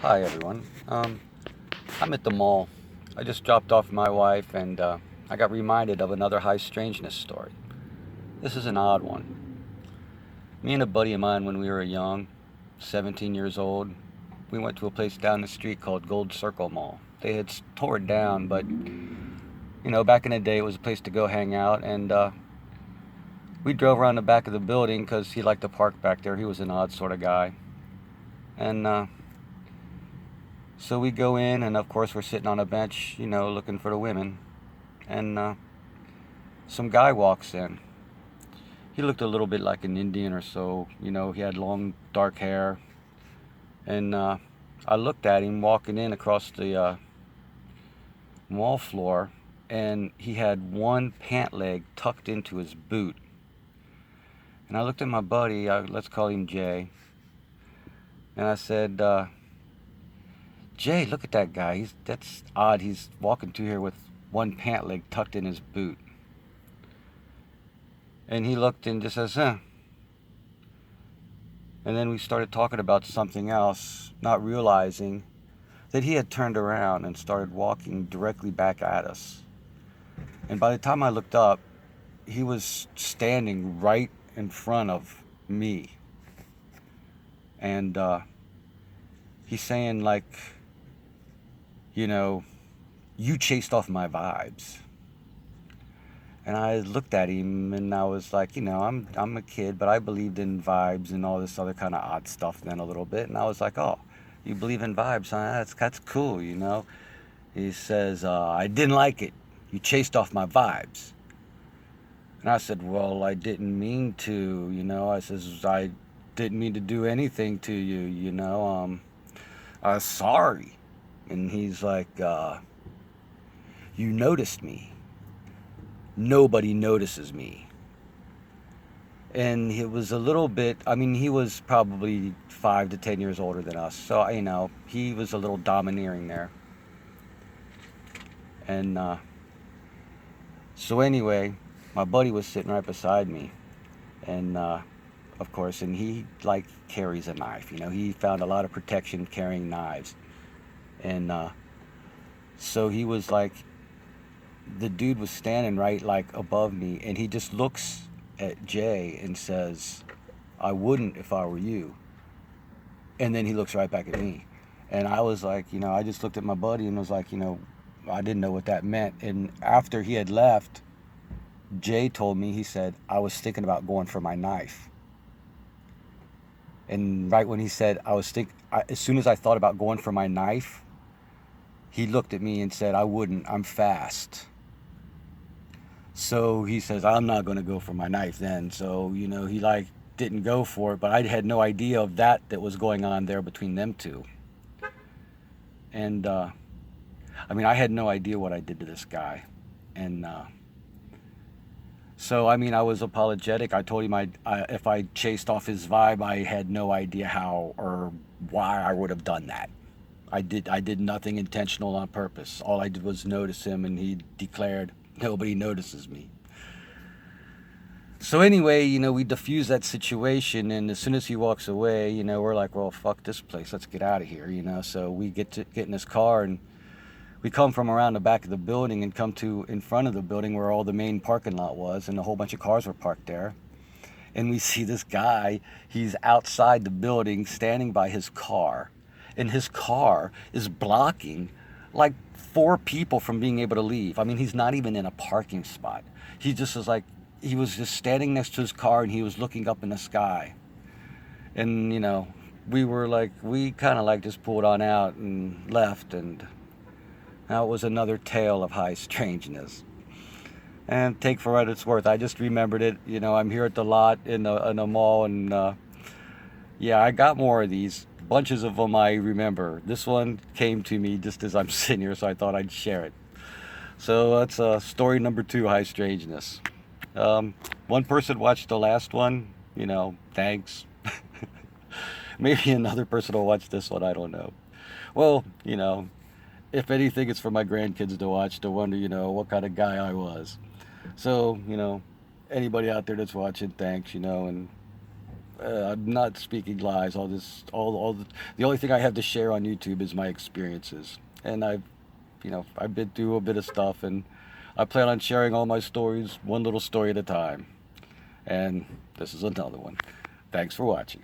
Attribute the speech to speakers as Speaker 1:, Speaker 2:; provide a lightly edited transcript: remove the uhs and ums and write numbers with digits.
Speaker 1: Hi everyone. I'm at the mall. I just dropped off my wife and I got reminded of another high strangeness story. This is an odd one. Me and a buddy of mine, when we were young, 17 years old, we went to a place down the street called Gold Circle Mall. They had tore it down, but back in the day it was a place to go hang out, and we drove around the back of the building because he liked to park back there. He was an odd sort of guy. And so we go in, and of course we're sitting on a bench, looking for the women. And some guy walks in. He looked a little bit like an Indian or so. He had long, dark hair. And I looked at him walking in across the mall floor, and he had one pant leg tucked into his boot. And I looked at my buddy, let's call him Jay, and I said, Jay, look at that guy. That's odd. He's walking through here with one pant leg tucked in his boot. And he looked and just says, huh. And then we started talking about something else, not realizing that he had turned around and started walking directly back at us. And by the time I looked up, he was standing right in front of me. And he's saying, like, you chased off my vibes. And I looked at him and I was like, I'm a kid, but I believed in vibes and all this other kind of odd stuff then a little bit. And I was like, oh, you believe in vibes, huh? That's cool. He says, I didn't like it. You chased off my vibes. And I said, well, I didn't mean to. I says, I didn't mean to do anything to you. Sorry. And he's like, you noticed me. Nobody notices me. And it was a little bit, he was probably 5 to 10 years older than us. So, he was a little domineering there. And so anyway, my buddy was sitting right beside me. And of course, and he like carries a knife. He found a lot of protection carrying knives. And so he was like, the dude was standing right like above me, and he just looks at Jay and says, I wouldn't if I were you. And then he looks right back at me. And I was like, I just looked at my buddy and was like, I didn't know what that meant. And after he had left, Jay told me, he said, I was thinking about going for my knife. And right when he said, as soon as I thought about going for my knife, he looked at me and said, I wouldn't, I'm fast. So he says, I'm not going to go for my knife then. So, he like didn't go for it, but I had no idea of that was going on there between them two. And, I had no idea what I did to this guy. And, so, I was apologetic. I told him if I chased off his vibe, I had no idea how or why I would have done that. I did nothing intentional on purpose. All I did was notice him, and he declared, nobody notices me. So anyway, we diffuse that situation, and as soon as he walks away, we're like, well, fuck this place. Let's get out of here, So we get in this car, and we come from around the back of the building and come to in front of the building where all the main parking lot was, and a whole bunch of cars were parked there. And we see this guy, he's outside the building standing by his car, and his car is blocking like 4 people from being able to leave. He's not even in a parking spot. He just was like, he was just standing next to his car, and he was looking up in the sky. And, we were like, we kind of like just pulled on out and left, and now it was another tale of high strangeness. And take for what it's worth. I just remembered it. I'm here at the lot in the mall, and yeah, I got more of these. Bunches of them I remember. This one came to me just as I'm sitting here, so I thought I'd share it. So that's story number 2, high strangeness. One person watched the last one. Thanks. Maybe another person will watch this one. I don't know. Well, if anything, it's for my grandkids to watch to wonder, what kind of guy I was. So, anybody out there that's watching, thanks, and I'm not speaking lies. All this, all the only thing I have to share on YouTube is my experiences, and I've been through a bit of stuff, and I plan on sharing all my stories, one little story at a time. And this is another one. Thanks for watching.